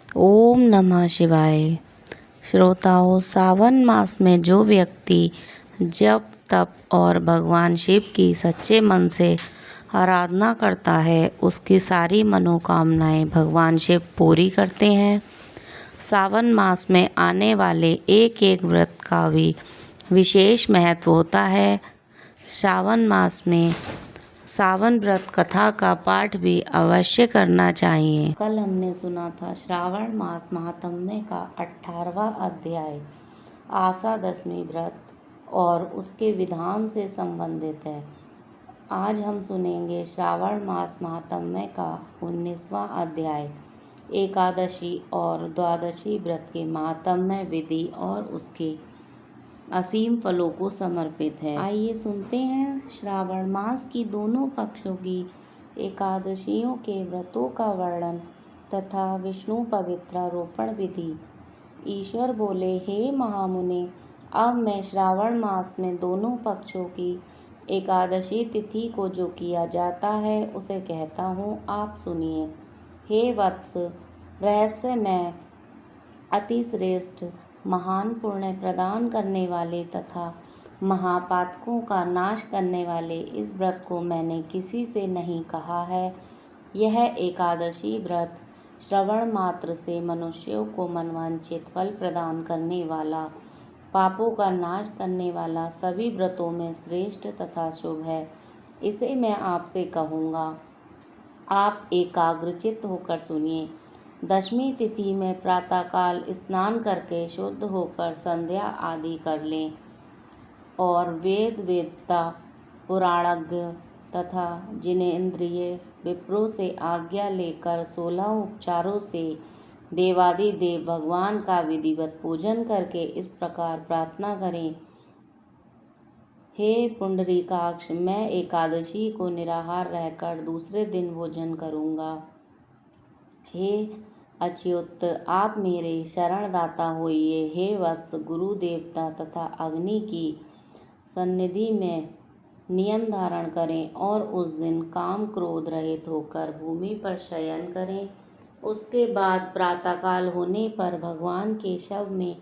ओम नमः शिवाय। श्रोताओं, सावन मास में जो व्यक्ति जप तप और भगवान शिव की सच्चे मन से आराधना करता है, उसकी सारी मनोकामनाएं भगवान शिव पूरी करते हैं। सावन मास में आने वाले एक एक व्रत का भी विशेष महत्व होता है। सावन मास में सावन व्रत कथा का पाठ भी अवश्य करना चाहिए। कल हमने सुना था श्रावण मास महात्म्य का 18वां अध्याय आशा दशमी व्रत और उसके विधान से संबंधित है। आज हम सुनेंगे श्रावण मास महात्म्य का 19वां अध्याय एकादशी और द्वादशी व्रत के महात्म्य विधि और उसके असीम फलों को समर्पित है। आइए सुनते हैं श्रावण मास की दोनों पक्षों की एकादशियों के व्रतों का वर्णन तथा विष्णु पवित्रारोपण विधि। ईश्वर बोले, हे महामुने, अब मैं श्रावण मास में दोनों पक्षों की एकादशी तिथि को जो किया जाता है उसे कहता हूँ, आप सुनिए। हे वत्स, रहस्यमय अति श्रेष्ठ महान पुण्य प्रदान करने वाले तथा महापातकों का नाश करने वाले इस व्रत को मैंने किसी से नहीं कहा है। यह एकादशी व्रत श्रवण मात्र से मनुष्यों को मनवांछित फल प्रदान करने वाला, पापों का नाश करने वाला सभी व्रतों में श्रेष्ठ तथा शुभ है। इसे मैं आपसे कहूँगा, आप एकाग्रचित्त होकर सुनिए। दशमी तिथि में प्रातःकाल स्नान करके शुद्ध होकर संध्या आदि कर लें और वेद वेदता पुराणज्ञ तथा जिनेंद्रिय विप्रों से आज्ञा लेकर 16 उपचारों से देवादिदेव भगवान का विधिवत पूजन करके इस प्रकार प्रार्थना करें, हे पुंडरीकाक्ष, मैं एकादशी को निराहार रहकर दूसरे दिन भोजन करूँगा। हे अच्युत, आप मेरे शरणदाता होइए। हे वत्स, गुरु देवता तथा अग्नि की सन्निधि में नियम धारण करें और उस दिन काम क्रोध रहित होकर भूमि पर शयन करें। उसके बाद प्रातःकाल होने पर भगवान के शव में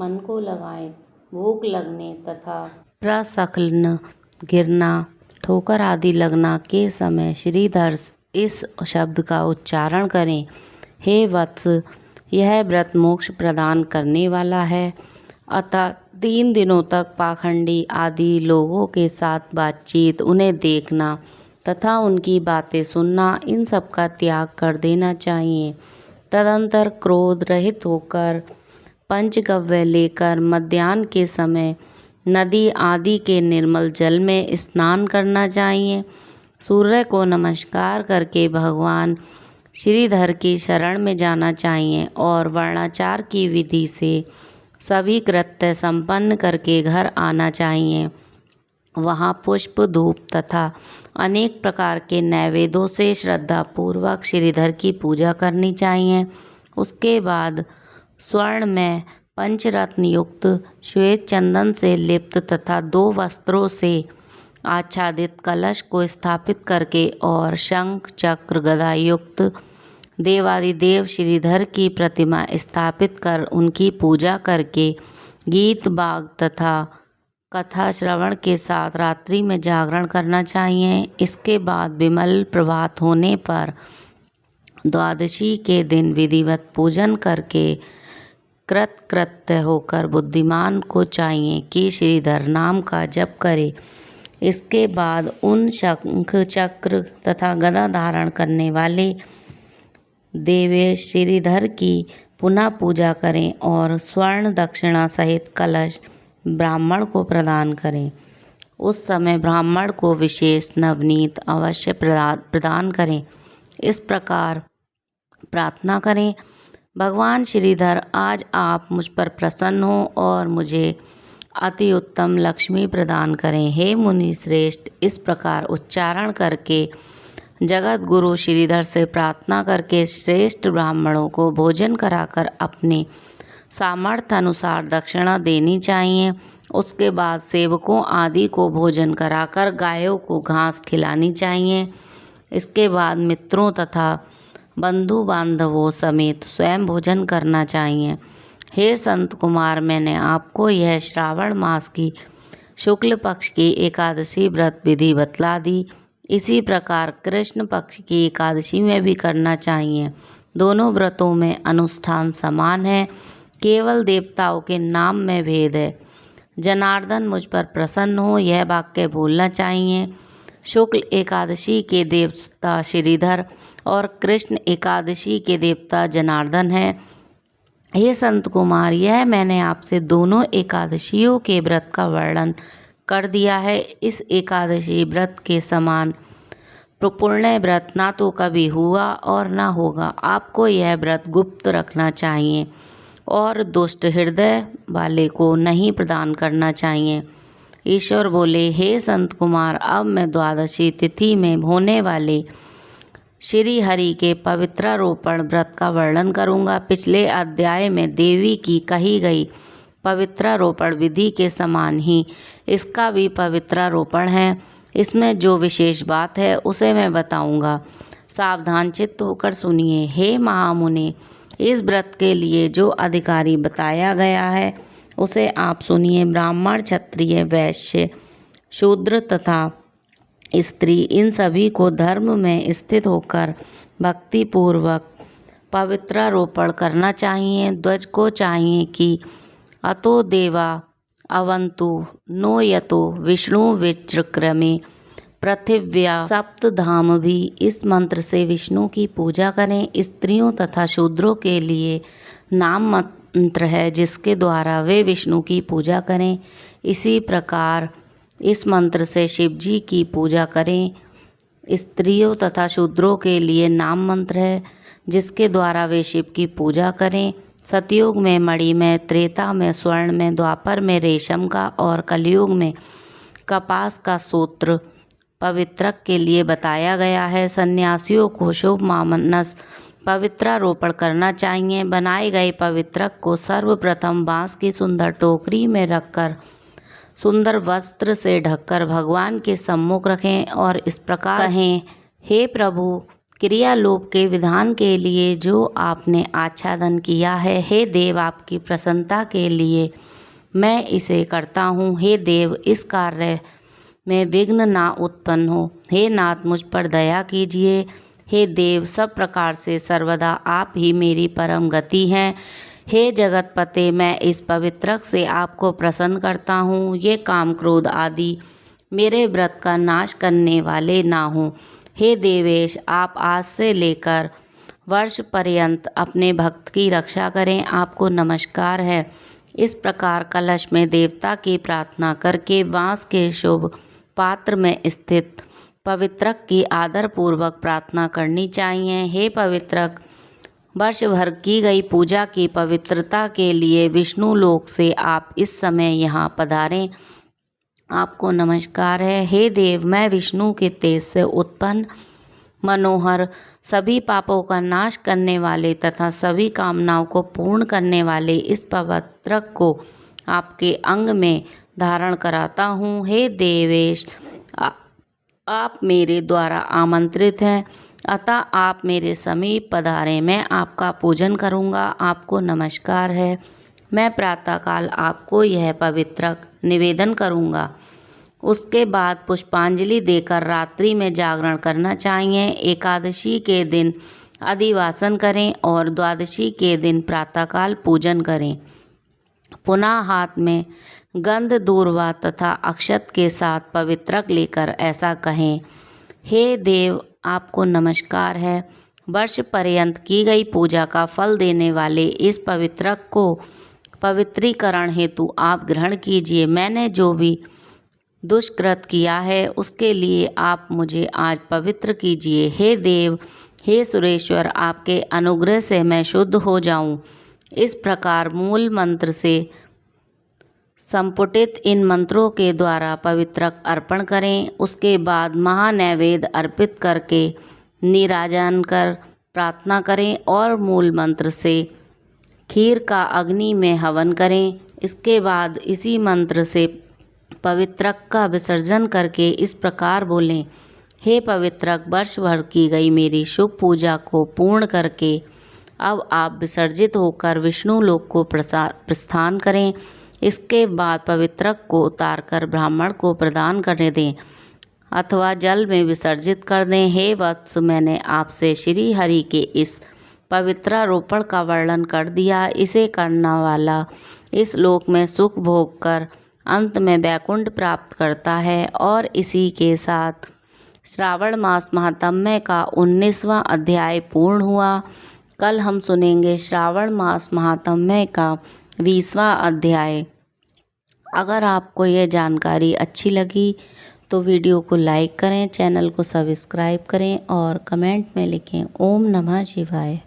मन को लगाएं। भूख लगने तथा प्रस्खलन, गिरना, ठोकर आदि लगना के समय श्रीधर इस शब्द का उच्चारण करें, हे वत्स, यह व्रत मोक्ष प्रदान करने वाला है। अतः 3 दिनों तक पाखंडी आदि लोगों के साथ बातचीत, उन्हें देखना तथा उनकी बातें सुनना, इन सब का त्याग कर देना चाहिए। तदंतर क्रोध रहित होकर पंचगव्य लेकर मध्याह्न के समय नदी आदि के निर्मल जल में स्नान करना चाहिए। सूर्य को नमस्कार करके भगवान श्रीधर की शरण में जाना चाहिए और वर्णाचार की विधि से सभी कृत्य संपन्न करके घर आना चाहिए। वहाँ पुष्प, धूप तथा अनेक प्रकार के नैवेद्यों से श्रद्धापूर्वक श्रीधर की पूजा करनी चाहिए। उसके बाद स्वर्ण में पंचरत्न युक्त श्वेत चंदन से लिप्त तथा 2 वस्त्रों से आच्छादित कलश को स्थापित करके और शंख चक्र गदा युक्त देवादिदेव श्रीधर की प्रतिमा स्थापित कर उनकी पूजा करके गीत बाग तथा कथा श्रवण के साथ रात्रि में जागरण करना चाहिए। इसके बाद विमल प्रभात होने पर द्वादशी के दिन विधिवत पूजन करके कृतकृत्य होकर बुद्धिमान को चाहिए कि श्रीधर नाम का जप करे। इसके बाद उन शंख चक्र तथा गदा धारण करने वाले देवेश श्रीधर की पुनः पूजा करें और स्वर्ण दक्षिणा सहित कलश ब्राह्मण को प्रदान करें। उस समय ब्राह्मण को विशेष नवनीत अवश्य प्रदान करें। इस प्रकार प्रार्थना करें, भगवान श्रीधर, आज आप मुझ पर प्रसन्न हो और मुझे अति उत्तम लक्ष्मी प्रदान करें। हे मुनि श्रेष्ठ, इस प्रकार उच्चारण करके जगत गुरु श्रीधर से प्रार्थना करके श्रेष्ठ ब्राह्मणों को भोजन कराकर अपने सामर्थ्य अनुसार दक्षिणा देनी चाहिए। उसके बाद सेवकों आदि को भोजन कराकर गायों को घास खिलानी चाहिए। इसके बाद मित्रों तथा बंधु बांधवों समेत स्वयं भोजन करना चाहिए। हे संत कुमार, मैंने आपको यह श्रावण मास की शुक्ल पक्ष की एकादशी व्रत विधि बतला दी। इसी प्रकार कृष्ण पक्ष की एकादशी में भी करना चाहिए। दोनों व्रतों में अनुष्ठान समान है, केवल देवताओं के नाम में भेद है। जनार्दन मुझ पर प्रसन्न हो, यह वाक्य बोलना चाहिए। शुक्ल एकादशी के देवता श्रीधर और कृष्ण एकादशी के देवता जनार्दन है। हे संत कुमार, यह मैंने आपसे दोनों एकादशियों के व्रत का वर्णन कर दिया है। इस एकादशी व्रत के समान पुण्य व्रत ना तो कभी हुआ और ना होगा। आपको यह व्रत गुप्त रखना चाहिए और दुष्ट हृदय वाले को नहीं प्रदान करना चाहिए। ईश्वर बोले, हे संत कुमार, अब मैं द्वादशी तिथि में होने वाले श्री हरि के पवित्रारोपण व्रत का वर्णन करूंगा। पिछले अध्याय में देवी की कही गई पवित्रारोपण विधि के समान ही इसका भी पवित्रारोपण है। इसमें जो विशेष बात है उसे मैं बताऊंगा, सावधान चित्त होकर सुनिए। हे महामुने, इस व्रत के लिए जो अधिकारी बताया गया है उसे आप सुनिए। ब्राह्मण, क्षत्रिय, वैश्य, शूद्र तथा स्त्री, इन सभी को धर्म में स्थित होकर भक्ति पूर्वक पवित्रारोपण करना चाहिए। ध्वज को चाहिए कि अतो देवा अवंतु नो यतो विष्णु विचक्रमे पृथिव्या सप्तधाम भी। इस मंत्र से विष्णु की पूजा करें। स्त्रियों तथा शूद्रों के लिए नाम मंत्र है जिसके द्वारा वे विष्णु की पूजा करें। इसी प्रकार इस मंत्र से शिव जी की पूजा करें। स्त्रियों तथा शूद्रों के लिए नाम मंत्र है जिसके द्वारा वे शिव की पूजा करें। सतयुग में मणि में, त्रेता में स्वर्ण में, द्वापर में रेशम का और कलयुग में कपास का सूत्र पवित्रक के लिए बताया गया है। सन्यासियों को शुभ मानस पवित्रारोपण करना चाहिए। बनाए गए पवित्रक को सर्वप्रथम बांस की सुंदर टोकरी में रखकर सुंदर वस्त्र से ढककर भगवान के सम्मुख रखें और इस प्रकार कहें, हे प्रभु, क्रियालोप के विधान के लिए जो आपने आच्छादन किया है, हे देव, आपकी प्रसन्नता के लिए मैं इसे करता हूँ। हे देव, इस कार्य में विघ्न ना उत्पन्न हो। हे नाथ, मुझ पर दया कीजिए। हे देव, सब प्रकार से सर्वदा आप ही मेरी परम गति हैं। हे जगतपते, मैं इस पवित्रक से आपको प्रसन्न करता हूँ। ये काम क्रोध आदि मेरे व्रत का नाश करने वाले ना हों। हे देवेश, आप आज से लेकर वर्ष पर्यंत अपने भक्त की रक्षा करें। आपको नमस्कार है। इस प्रकार कलश में देवता की प्रार्थना करके बांस के शुभ पात्र में स्थित पवित्रक की आदर पूर्वक प्रार्थना करनी चाहिए। हे पवित्रक, वर्ष भर की गई पूजा की पवित्रता के लिए विष्णु लोक से आप इस समय यहाँ पधारें। आपको नमस्कार है। हे देव, मैं विष्णु के तेज से उत्पन्न मनोहर, सभी पापों का नाश करने वाले तथा सभी कामनाओं को पूर्ण करने वाले इस पवित्रक को आपके अंग में धारण कराता हूँ। हे देवेश, आप मेरे द्वारा आमंत्रित हैं, अतः आप मेरे समीप पधारें। मैं आपका पूजन करूँगा। आपको नमस्कार है। मैं प्रातःकाल आपको यह पवित्रक निवेदन करूँगा। उसके बाद पुष्पांजलि देकर रात्रि में जागरण करना चाहिए। एकादशी के दिन अधिवासन करें और द्वादशी के दिन प्रातःकाल पूजन करें। पुनः हाथ में गंध, दूर्वा तथा अक्षत के साथ पवित्रक लेकर ऐसा कहें, हे देव, आपको नमस्कार है। वर्ष पर्यंत की गई पूजा का फल देने वाले इस पवित्रक को पवित्रीकरण हेतु आप ग्रहण कीजिए। मैंने जो भी दुष्कृत किया है उसके लिए आप मुझे आज पवित्र कीजिए। हे देव, हे सुरेश्वर, आपके अनुग्रह से मैं शुद्ध हो जाऊं। इस प्रकार मूल मंत्र से संपुटित इन मंत्रों के द्वारा पवित्रक अर्पण करें। उसके बाद महानैवेद्य अर्पित करके नीराजन कर प्रार्थना करें और मूल मंत्र से खीर का अग्नि में हवन करें। इसके बाद इसी मंत्र से पवित्रक का विसर्जन करके इस प्रकार बोलें, हे पवित्रक, वर्ष भर की गई मेरी शुभ पूजा को पूर्ण करके अब आप विसर्जित होकर विष्णु लोक को प्रस्थान करें। इसके बाद पवित्रक को उतारकर ब्राह्मण को प्रदान करने दें अथवा जल में विसर्जित कर दें। हे वत्स, मैंने आपसे श्री हरि के इस पवित्रारोपण का वर्णन कर दिया। इसे करने वाला इस लोक में सुख भोग कर अंत में वैकुंठ प्राप्त करता है। और इसी के साथ श्रावण मास महात्म्य का 19वां अध्याय पूर्ण हुआ। कल हम सुनेंगे श्रावण मास महात्म्य का 20वां अध्याय। अगर आपको यह जानकारी अच्छी लगी तो वीडियो को लाइक करें, चैनल को सब्सक्राइब करें और कमेंट में लिखें ओम नमः शिवाय।